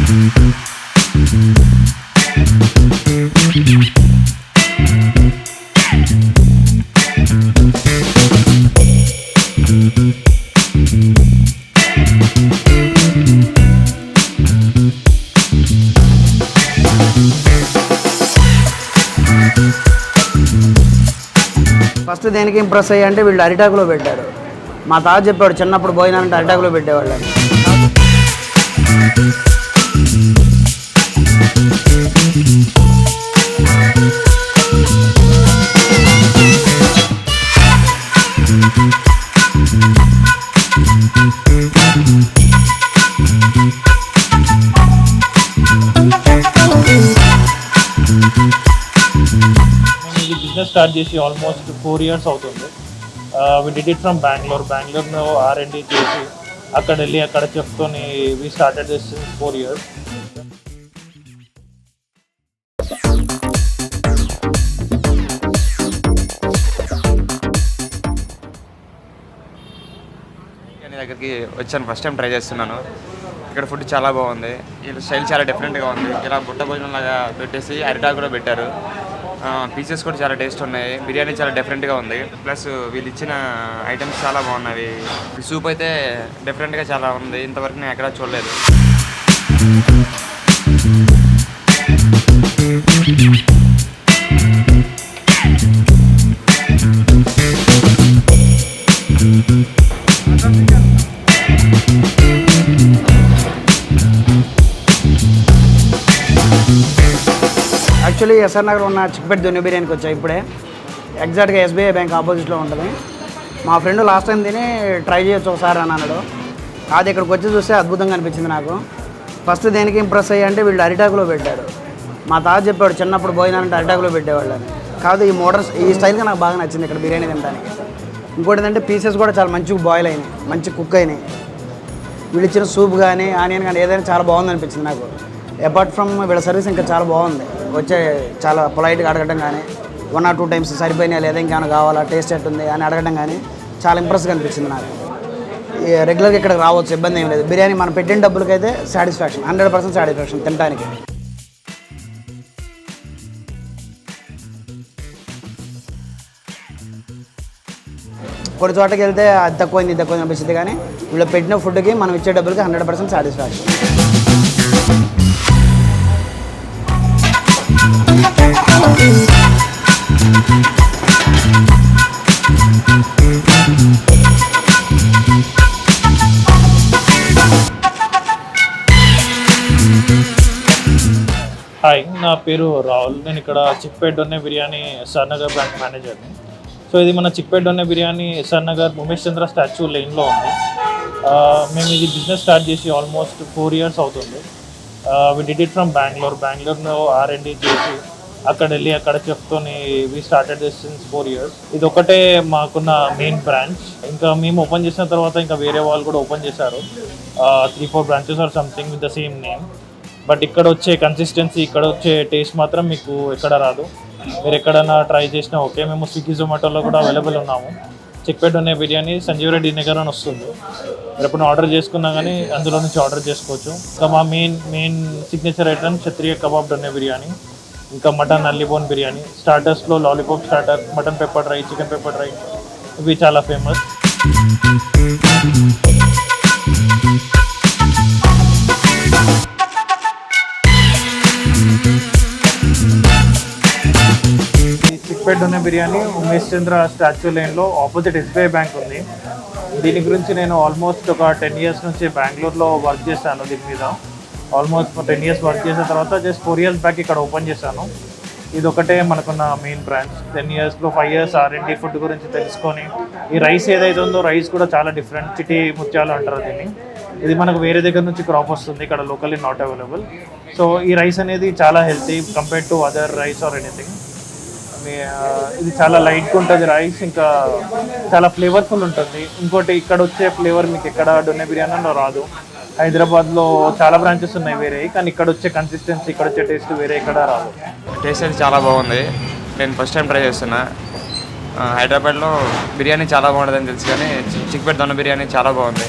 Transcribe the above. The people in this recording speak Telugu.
ఫస్ట్ దేనికి ఇంప్రెస్ అయ్యి అంటే వీళ్ళు అరిటాకులో పెట్టారు. మా తాత చెప్పాడు చిన్నప్పుడు భోజనాలంటే అరిటాకులో పెట్టేవాళ్ళు. బిజినెస్ స్టార్ట్ చేసి ఆల్మోస్ట్ 4 years అవుతుంది. వి డిడ్ ఇట్ ఫ్రమ్ బెంగళూరులో R&D చేసి అక్కడ వెళ్ళి అక్కడ చెప్తోని వి స్టార్టెడ్ దిస్ 4 years. దగ్గరికి వచ్చాను, ఫస్ట్ టైం ట్రై చేస్తున్నాను. ఇక్కడ ఫుడ్ చాలా బాగుంది. వీళ్ళ స్టైల్ చాలా డిఫరెంట్గా ఉంది. ఇలా బుట్ట భోజనం లాగా పెట్టేసి అరిటాకు కూడా పెట్టారు. పీసెస్ కూడా చాలా టేస్ట్ ఉన్నాయి. బిర్యానీ చాలా డిఫరెంట్గా ఉంది. ప్లస్ వీళ్ళు ఇచ్చిన ఐటమ్స్ చాలా బాగున్నాయి. సూప్ అయితే డిఫరెంట్గా చాలా ఉంది. ఇంతవరకు నేను ఎక్కడా చూడలేదు. యాక్చువల్లీ ఎస్ఆర్ నగర్ ఉన్న చిక్పెట్ దొన్నె బిర్యానీకి వచ్చాయి ఇప్పుడే. ఎగ్జాక్ట్గా SBI బ్యాంక్ ఆపోజిట్లో ఉంటుంది. మా ఫ్రెండ్ లాస్ట్ టైం తిని ట్రై చేయొచ్చు ఒకసారి అని అన్నాడు. అది ఇక్కడికి వచ్చి చూస్తే అద్భుతంగా అనిపించింది నాకు. ఫస్ట్ దేనికి ఇంప్రెస్ అయ్యి అంటే వీళ్ళు అరిటాకులో పెట్టారు. మా తాత చెప్పాడు చిన్నప్పుడు భోజనాలంటే అరిటాకులో పెట్టేవాళ్ళు అని. కాదు ఈ స్టైల్గా నాకు బాగా నచ్చింది ఇక్కడ బిర్యానీ తినడానికి. ఇంకోటి ఏంటంటే పీసెస్ కూడా చాలా మంచిగా బాయిల్ అయినాయి, మంచి కుక్ అయినాయి. వీళ్ళు ఇచ్చిన సూప్ కానీ ఆనియన్ కానీ ఏదైనా చాలా బాగుంది అనిపించింది నాకు. అపార్ట్ ఫ్రమ్ వీళ్ళ సర్వీస్ ఇంకా చాలా బాగుంది. వచ్చే చాలా పొలైట్గా అడగడం కానీ 1 or 2 times సరిపోయినా లేదా ఇంకేమైనా కావాలా, టేస్ట్ ఎట్టుంది అని అడగడం కానీ చాలా ఇంప్రెస్గా అనిపించింది నాకు. రెగ్యులర్గా ఇక్కడికి రావచ్చు, ఇబ్బంది ఏం లేదు. బిర్యానీ మనం పెట్టిన డబ్బులకైతే సాటిస్ఫాక్షన్, 100% సాటిస్ఫాక్షన్ తినడానికి. కొన్ని చోటకి వెళ్తే అది తక్కువైంది ఇది తక్కువైంది అనిపిస్తుంది, కానీ వీళ్ళు పెట్టిన ఫుడ్కి మనం ఇచ్చే డబ్బులకి 100% సాటిస్ఫాక్షన్. హాయ్, నా పేరు రాహుల్. నేను ఇక్కడ చిక్పేట్ డొన్నె బిర్యానీ ఎస్ఆర్ నగర్ బ్రాంచ్ మేనేజర్ని. సో ఇది మన చిక్పేట్ డొన్నె బిర్యానీ ఎస్ఆర్ నగర్ ఉమేష్ చంద్ర స్టాచ్యూ లైన్లో ఉంది. మేము ఇది బిజినెస్ స్టార్ట్ చేసి ఆల్మోస్ట్ 4 years అవుతుంది. వి డిడ్ ఇట్ ఫ్రమ్ బెంగళూరులో R&D చేసి అక్కడ వెళ్ళి అక్కడ చెప్తోని వి స్టార్టెడ్ దిస్ 4 years. ఇది ఒకటే మాకున్న మెయిన్ బ్రాంచ్. ఇంకా మేము ఓపెన్ చేసిన తర్వాత ఇంకా వేరే వాళ్ళు కూడా ఓపెన్ చేశారు, 3-4 branches or something with the same name. But ఇక్కడ వచ్చే కన్సిస్టెన్సీ, ఇక్కడ వచ్చే టేస్ట్ మాత్రం మీకు ఎక్కడ రాదు. మీరు ఎక్కడైనా ట్రై చేసినా ఓకే. మేము స్విగ్గీ జొమాటోలో కూడా అవైలబుల్ ఉన్నాము. చిక్పెట్ డొన్నె బిర్యానీ సంజీవ రెడ్డి నగర్ అని వస్తుంది. మీరు ఎప్పుడు ఆర్డర్ చేసుకున్నా కానీ అందులో నుంచి ఆర్డర్ చేసుకోవచ్చు. ఇంకా మా main signature item Kshatriya kebab donne biryani, ఇంకా మటన్ అల్లిబోన్ బిర్యానీ, స్టార్టర్స్లో lollipop starter, mutton pepper dry, chicken pepper dry, ఇవి చాలా ఫేమస్. చిక్పెట్ డొన్నె బిర్యానీ ఉమేష్ చంద్ర స్టాచ్యూ లైన్లో ఆపోజిట్ SBI బ్యాంక్ ఉంది. దీని గురించి నేను ఆల్మోస్ట్ ఒక 10 years నుంచి బెంగళూరులో వర్క్ చేశాను. దీని మీద ఆల్మోస్ట్ 10 years వర్క్ చేసిన తర్వాత జస్ట్ 4 years బ్యాక్ ఇక్కడ ఓపెన్ చేశాను. ఇది ఒకటే మనకున్న main branch. 10 yearsలో 5 years R&D food గురించి తెలుసుకొని, ఈ రైస్ ఏదైతే ఉందో రైస్ కూడా చాలా డిఫరెంట్, చిటి ముత్యాలు అంటారు దీన్ని. ఇది మనకు వేరే దగ్గర నుంచి క్రాప్ వస్తుంది, ఇక్కడ లోకల్లీ నాట్ అవైలబుల్. సో ఈ రైస్ అనేది చాలా healthy compared to other rice or anything. ఇది చాలా లైట్గా ఉంటుంది రైస్, ఇంకా చాలా ఫ్లేవర్ఫుల్ ఉంటుంది. ఇంకోటి ఇక్కడ వచ్చే ఫ్లేవర్ మీకు ఎక్కడ డొన్నె బిర్యానీలో రాదు. హైదరాబాద్లో చాలా బ్రాంచెస్ ఉన్నాయి వేరే, కానీ ఇక్కడ వచ్చే కన్సిస్టెన్సీ, ఇక్కడ వచ్చే టేస్ట్ వేరే ఎక్కడ రాదు. టేస్ట్ అయితే చాలా బాగుంది. నేను ఫస్ట్ టైం ట్రై చేస్తున్నా. హైదరాబాద్లో బిర్యానీ చాలా బాగుంటుందని తెలుసు, కానీ చిక్పెట్ దొన్నె బిర్యానీ చాలా బాగుంది.